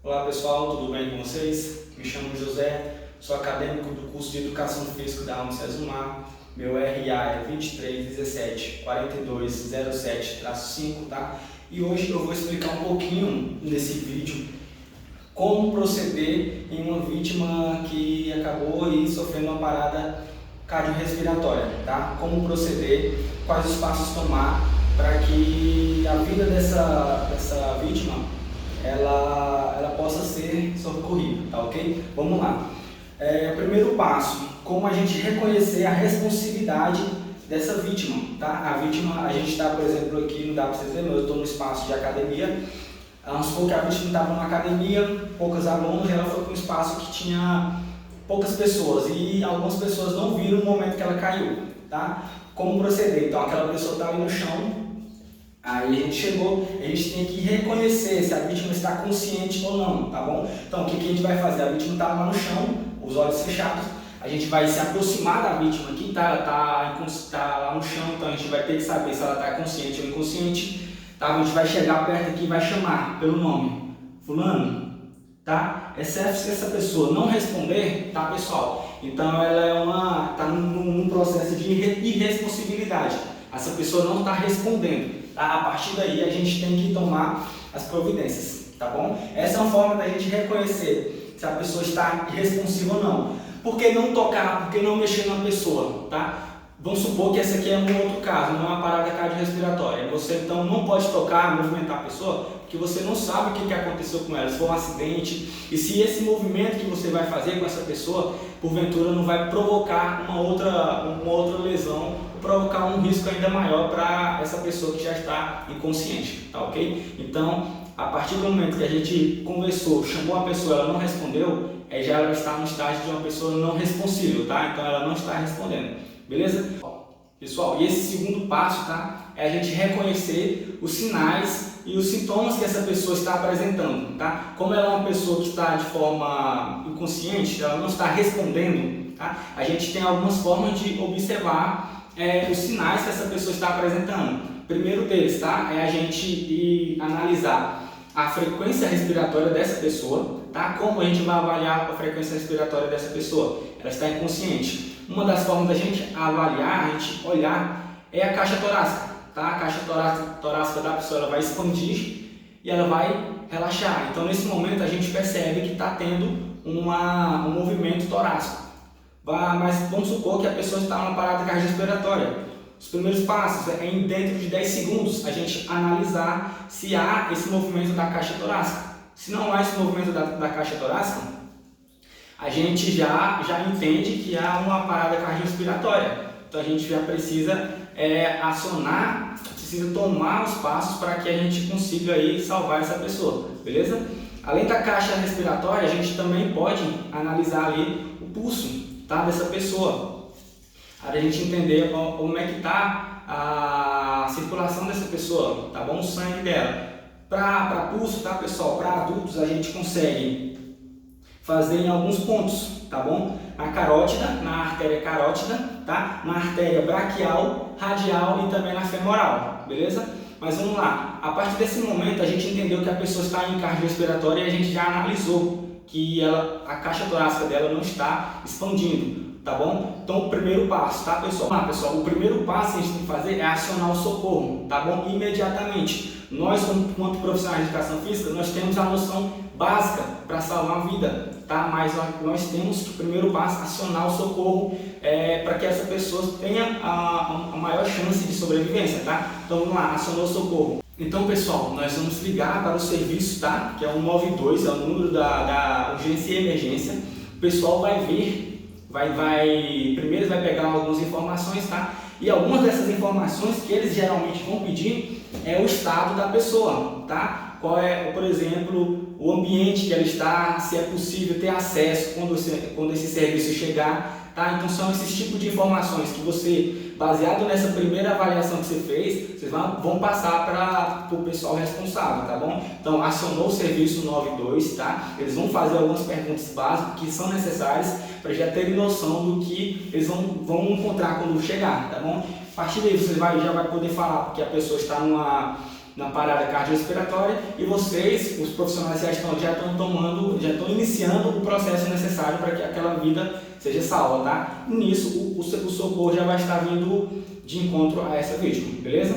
Olá pessoal, tudo bem com vocês? Me chamo José, sou acadêmico do curso de Educação Física da Unicesumar. Meu RA é 2317-4207-5, tá? E hoje eu vou explicar um pouquinho nesse vídeo como proceder em uma vítima que acabou sofrendo uma parada cardiorrespiratória, tá? Como proceder, quais os passos tomar para que a vida dessa vítima ela possa ser socorrida, tá ok? Vamos lá. O primeiro passo, como a gente reconhecer a responsividade dessa vítima, tá? A vítima, a gente está, por exemplo, aqui, não dá para vocês verem, mas eu estou no espaço de academia. Vamos supor que a vítima estava numa academia, poucos alunos, e ela foi para um espaço que tinha poucas pessoas e algumas pessoas não viram o momento que ela caiu, tá? Como proceder? Então, aquela pessoa está ali no chão. Aí a gente chegou, a gente tem que reconhecer se a vítima está consciente ou não, tá bom? Então o que a gente vai fazer? A vítima está lá no chão, os olhos fechados, a gente vai se aproximar da vítima aqui, tá? Ela tá lá no chão, então a gente vai ter que saber se ela está consciente ou inconsciente, tá? A gente vai chegar perto aqui e vai chamar pelo nome, fulano, tá? Exceto se essa pessoa não responder, tá pessoal? Então ela está num processo de irresponsabilidade, essa pessoa não está respondendo. A partir daí a gente tem que tomar as providências, tá bom? Essa é uma forma da gente reconhecer se a pessoa está responsiva ou não. Por que não tocar? Por que não mexer na pessoa, tá? Vamos supor que essa aqui é um outro caso, não é uma parada cardiorrespiratória. Você então não pode tocar, movimentar a pessoa, porque você não sabe o que aconteceu com ela, se foi um acidente, e se esse movimento que você vai fazer com essa pessoa, porventura não vai provocar uma outra lesão, provocar um risco ainda maior para essa pessoa que já está inconsciente, tá ok? Então, a partir do momento que a gente conversou, chamou a pessoa, ela não respondeu, já ela está no estágio de uma pessoa não responsível, tá? Então ela não está respondendo, beleza? Pessoal, e esse segundo passo, tá? É a gente reconhecer os sinais e os sintomas que essa pessoa está apresentando, tá? Como ela é uma pessoa que está de forma inconsciente, ela não está respondendo, tá? A gente tem algumas formas de observar os sinais que essa pessoa está apresentando. O primeiro deles, tá? É a gente ir analisar a frequência respiratória dessa pessoa, tá? Como a gente vai avaliar a frequência respiratória dessa pessoa? Ela está inconsciente. Uma das formas da gente avaliar, a gente olhar, é a caixa torácica, tá? A caixa torácica da pessoa ela vai expandir e ela vai relaxar. Então, nesse momento, a gente percebe que está tendo um movimento torácico. Mas vamos supor que a pessoa está numa parada cardiorrespiratória. Os primeiros passos é em dentro de 10 segundos a gente analisar se há esse movimento da caixa torácica. Se não há esse movimento da caixa torácica, a gente já entende que há uma parada cardiorrespiratória. Então a gente já precisa acionar, precisa tomar os passos para que a gente consiga aí salvar essa pessoa, beleza? Além da caixa respiratória, a gente também pode analisar ali o pulso, tá, dessa pessoa, para a gente entender como é que está a circulação dessa pessoa, tá bom? O sangue dela. Para pulso, tá pessoal? Para adultos a gente consegue fazer em alguns pontos, tá bom? Na carótida, na artéria carótida, tá? Na artéria braquial, radial e também na femoral, beleza? Mas vamos lá, a partir desse momento a gente entendeu que a pessoa está em cardiorrespiratória e a gente já analisou que a caixa torácica dela não está expandindo, tá bom? Então o primeiro passo, tá pessoal? Pessoal, o primeiro passo que a gente tem que fazer é acionar o socorro, tá bom? Imediatamente. Nós, como profissionais de educação física, nós temos a noção básica para salvar a vida, tá? Mas nós temos que o primeiro passo acionar o socorro para que essa pessoa tenha a maior chance de sobrevivência, tá? Então vamos lá, acionou o socorro. Então pessoal, nós vamos ligar para o serviço, tá? Que é o 192, é o número da urgência e emergência. O pessoal vai ver, primeiro vai pegar algumas informações, tá? E algumas dessas informações que eles geralmente vão pedir é o estado da pessoa, tá? Qual é, por exemplo, o ambiente que ela está, se é possível ter acesso quando esse serviço chegar. Tá? Então são esses tipos de informações que você, baseado nessa primeira avaliação que você fez, vocês vão passar para o pessoal responsável, tá bom? Então acionou o serviço 92, tá? Eles vão fazer algumas perguntas básicas que são necessárias para já terem noção do que eles vão encontrar quando chegar, tá bom? A partir daí você já vai poder falar que a pessoa está na parada cardiorrespiratória e vocês, os profissionais, já estão iniciando o processo necessário para que aquela vida seja salva, tá? E nisso o socorro já vai estar vindo de encontro a essa vítima, beleza?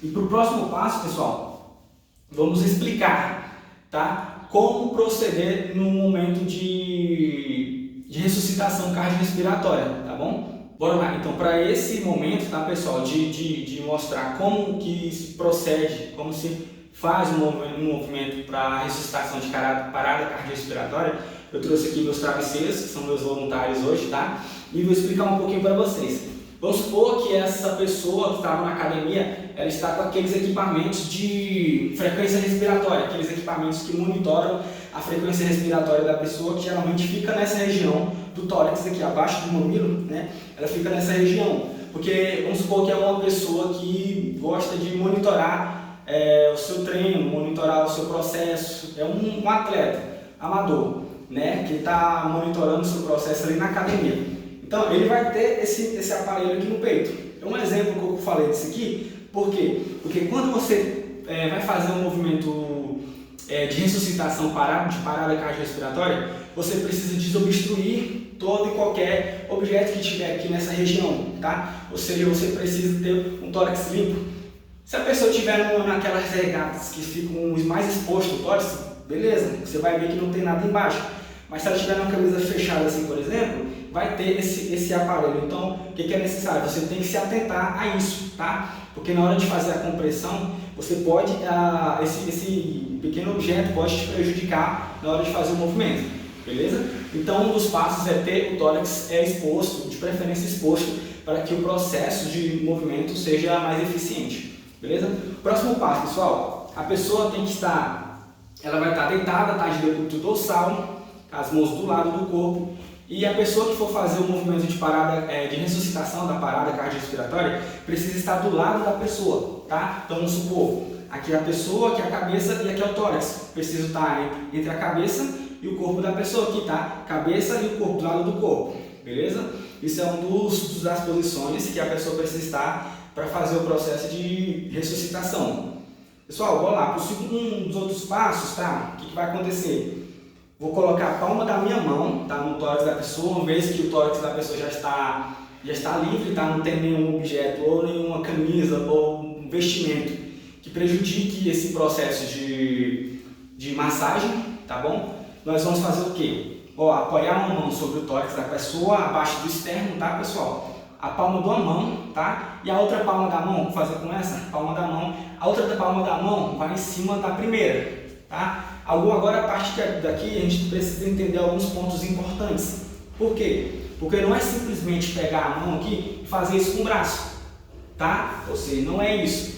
E para o próximo passo, pessoal, vamos explicar, tá? Como proceder no momento de ressuscitação cardiorrespiratória, tá bom? Bora lá, então, para esse momento, tá, pessoal, de mostrar como que se procede, como se faz um movimento para ressuscitação de parada cardiorrespiratória, eu trouxe aqui meus travesseiros, que são meus voluntários hoje, tá? E vou explicar um pouquinho para vocês. Vamos supor que essa pessoa que estava na academia, ela está com aqueles equipamentos de frequência respiratória, aqueles equipamentos que monitoram a frequência respiratória da pessoa, que geralmente fica nessa região do tórax aqui, abaixo do mamilo, né? Ela fica nessa região, porque vamos supor que é uma pessoa que gosta de monitorar o seu treino, monitorar o seu processo, é um atleta amador, né? Que está monitorando o seu processo ali na academia. Então ele vai ter esse aparelho aqui no peito. É um exemplo que eu falei disso aqui, por quê? Porque quando você vai fazer um movimento de ressuscitação de parada cardiorrespiratória, você precisa desobstruir todo e qualquer objeto que estiver aqui nessa região, tá? Ou seja, você precisa ter um tórax limpo. Se a pessoa estiver naquelas regatas que ficam mais expostos ao tórax, beleza, você vai ver que não tem nada embaixo. Mas se ela estiver numa camisa fechada assim, por exemplo, vai ter esse aparelho. Então, o que é necessário? Você tem que se atentar a isso, tá? Porque na hora de fazer a compressão, você pode, esse pequeno objeto pode te prejudicar na hora de fazer o movimento, beleza? Então, um dos passos é ter o tórax exposto, de preferência exposto, para que o processo de movimento seja mais eficiente, beleza? Próximo passo, pessoal, a pessoa tem que estar, ela vai estar deitada, tá, de decúbito dorsal, as mãos do lado do corpo, e a pessoa que for fazer o movimento de ressuscitação da parada cardiorrespiratória precisa estar do lado da pessoa, tá? Então vamos supor, aqui é a pessoa, aqui é a cabeça e aqui é o tórax. Preciso estar entre a cabeça e o corpo da pessoa aqui, tá? Cabeça e o corpo do lado do corpo, beleza? Isso é um das posições que a pessoa precisa estar para fazer o processo de ressuscitação. Pessoal, vamos lá, para um dos outros passos, tá? O que vai acontecer? Vou colocar a palma da minha mão, tá, no tórax da pessoa, uma vez que o tórax da pessoa já está livre, tá, não tem nenhum objeto ou nenhuma camisa ou um vestimento que prejudique esse processo de massagem, tá bom? Nós vamos fazer o quê? Apoiar uma mão sobre o tórax da pessoa, abaixo do externo, tá, pessoal? A palma da mão, tá? E a outra palma da mão, vou fazer com essa palma da mão, a outra palma da mão vai em cima da primeira, tá? Agora a partir daqui a gente precisa entender alguns pontos importantes. Por quê? Porque não é simplesmente pegar a mão aqui e fazer isso com o braço, tá? Ou seja, não é isso.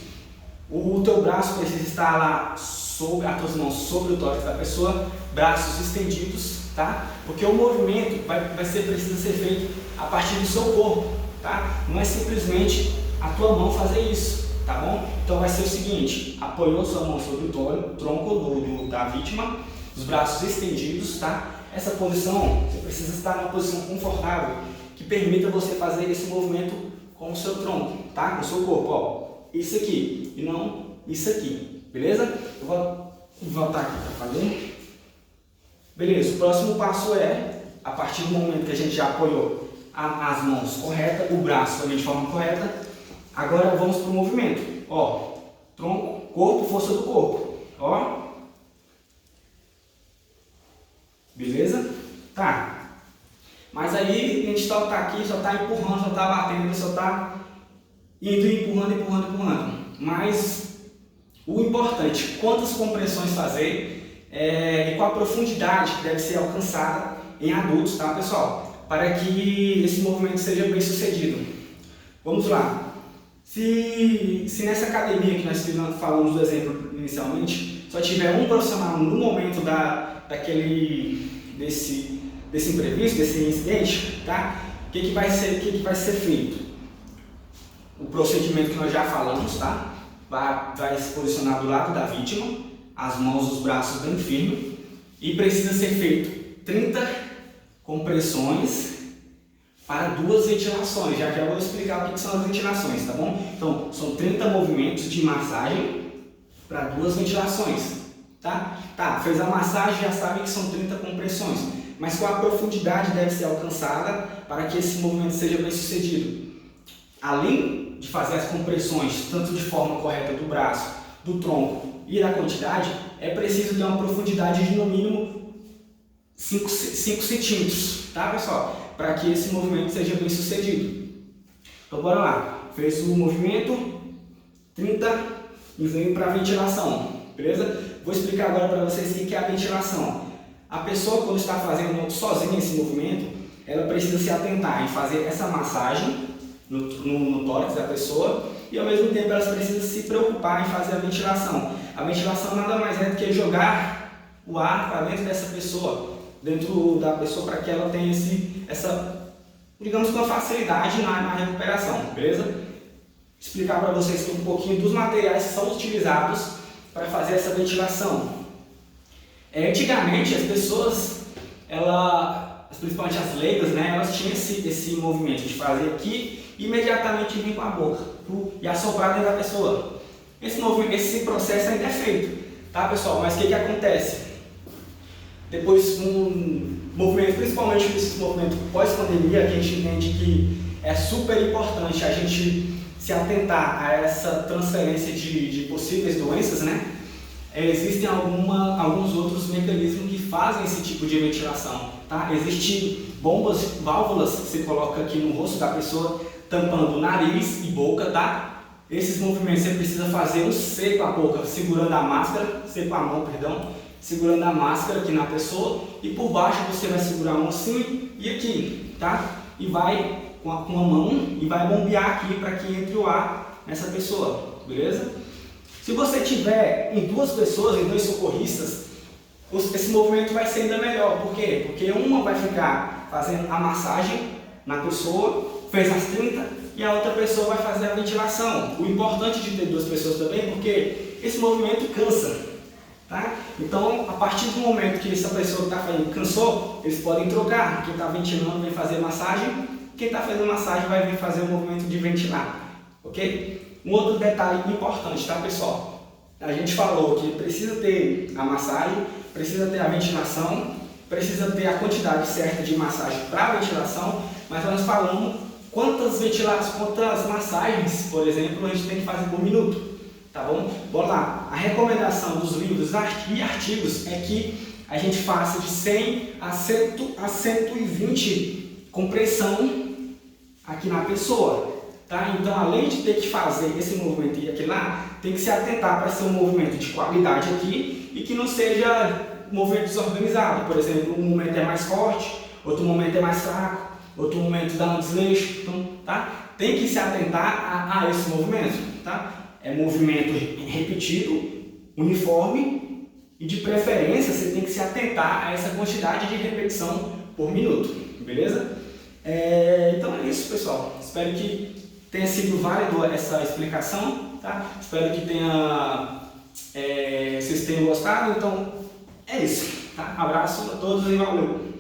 O teu braço precisa estar lá as tuas mãos sobre o tórax da pessoa, braços estendidos, tá? Porque o movimento precisa ser feito a partir do seu corpo, tá? Não é simplesmente a tua mão fazer isso. Tá bom? Então vai ser o seguinte, apoiou sua mão sobre o tronco da vítima, os braços estendidos, tá? Essa posição, você precisa estar numa posição confortável, que permita você fazer esse movimento com o seu tronco, tá? Com o seu corpo, ó. Isso aqui, e não isso aqui, beleza? Eu vou voltar aqui para fazer. Beleza, o próximo passo é, a partir do momento que a gente já apoiou as mãos corretas, o braço também de forma correta, agora vamos para o movimento, ó, tronco, corpo, força do corpo, ó, beleza? Tá, mas aí a gente só tá aqui, só tá empurrando, só tá batendo, só tá indo empurrando, mas o importante, quantas compressões fazer e qual a profundidade que deve ser alcançada em adultos, tá, pessoal? Para que esse movimento seja bem sucedido. Vamos lá. Se nessa academia que nós falamos do exemplo inicialmente, só tiver um profissional no momento desse imprevisto, desse incidente, tá? O que vai ser feito? O procedimento que nós já falamos, tá? Vai se posicionar do lado da vítima, as mãos, os braços bem firmes, e precisa ser feito 30 compressões para 2 ventilações. Já vou explicar o que são as ventilações, tá bom? Então, são 30 movimentos de massagem para 2 ventilações. Tá, fez a massagem, já sabe que são 30 compressões, mas qual a profundidade deve ser alcançada para que esse movimento seja bem sucedido? Além de fazer as compressões, tanto de forma correta do braço, do tronco e da quantidade, é preciso ter uma profundidade de no mínimo 5 centímetros, tá pessoal? Para que esse movimento seja bem sucedido. Então bora lá, fez o movimento, 30 e veio para a ventilação, beleza? Vou explicar agora para vocês o que é a ventilação. A pessoa, quando está fazendo sozinha esse movimento, ela precisa se atentar em fazer essa massagem no tórax da pessoa e ao mesmo tempo ela precisa se preocupar em fazer a ventilação. A ventilação nada mais é do que jogar o ar para dentro dessa pessoa, dentro da pessoa, para que ela tenha essa, digamos, uma facilidade na recuperação, beleza? Explicar para vocês aqui um pouquinho dos materiais que são utilizados para fazer essa ventilação. Antigamente as pessoas, principalmente as leigas, né, elas tinham esse movimento de fazer aqui e imediatamente vir com a boca e assoprar dentro da pessoa. Esse processo ainda é feito, tá pessoal? Mas o que acontece? Depois um movimento, principalmente esse movimento pós-pandemia, que a gente entende que é super importante a gente se atentar a essa transferência de possíveis doenças, né? Existem alguns outros mecanismos que fazem esse tipo de ventilação, tá? Existem bombas, válvulas que você coloca aqui no rosto da pessoa, tampando nariz e boca, tá? Esses movimentos você precisa fazer um C com a boca, segurando a máscara, C com a mão, perdão, segurando a máscara aqui na pessoa, e por baixo você vai segurar a mão assim e aqui, tá? E vai com a mão e vai bombear aqui para que entre o ar nessa pessoa, beleza? Se você tiver em 2 pessoas, em 2 socorristas, esse movimento vai ser ainda melhor. Por quê? Porque uma vai ficar fazendo a massagem na pessoa, fez as 30, e a outra pessoa vai fazer a ventilação. O importante de ter 2 pessoas também é porque esse movimento cansa, tá? Então, a partir do momento que essa pessoa que está fazendo cansou, eles podem trocar. Quem está ventilando vem fazer massagem, quem está fazendo massagem vai vir fazer o movimento de ventilar, ok? Um outro detalhe importante, tá pessoal? A gente falou que precisa ter a massagem, precisa ter a ventilação, precisa ter a quantidade certa de massagem para a ventilação, mas nós falamos quantas massagens, por exemplo, a gente tem que fazer por minuto, tá bom? Bora lá. A recomendação dos livros e artigos é que a gente faça de 100 a 120 compressão aqui na pessoa. Tá? Então, além de ter que fazer esse movimento e aqui lá, tem que se atentar para ser um movimento de qualidade aqui e que não seja um movimento desorganizado. Por exemplo, um momento é mais forte, outro momento é mais fraco, outro momento dá um desleixo. Então, tá? Tem que se atentar a esse movimento. Tá? É movimento repetido, uniforme e de preferência você tem que se atentar a essa quantidade de repetição por minuto. Beleza? Então é isso, pessoal. Espero que tenha sido válido essa explicação, tá? Espero que vocês tenham gostado. Então é isso, tá? Abraço a todos e valeu!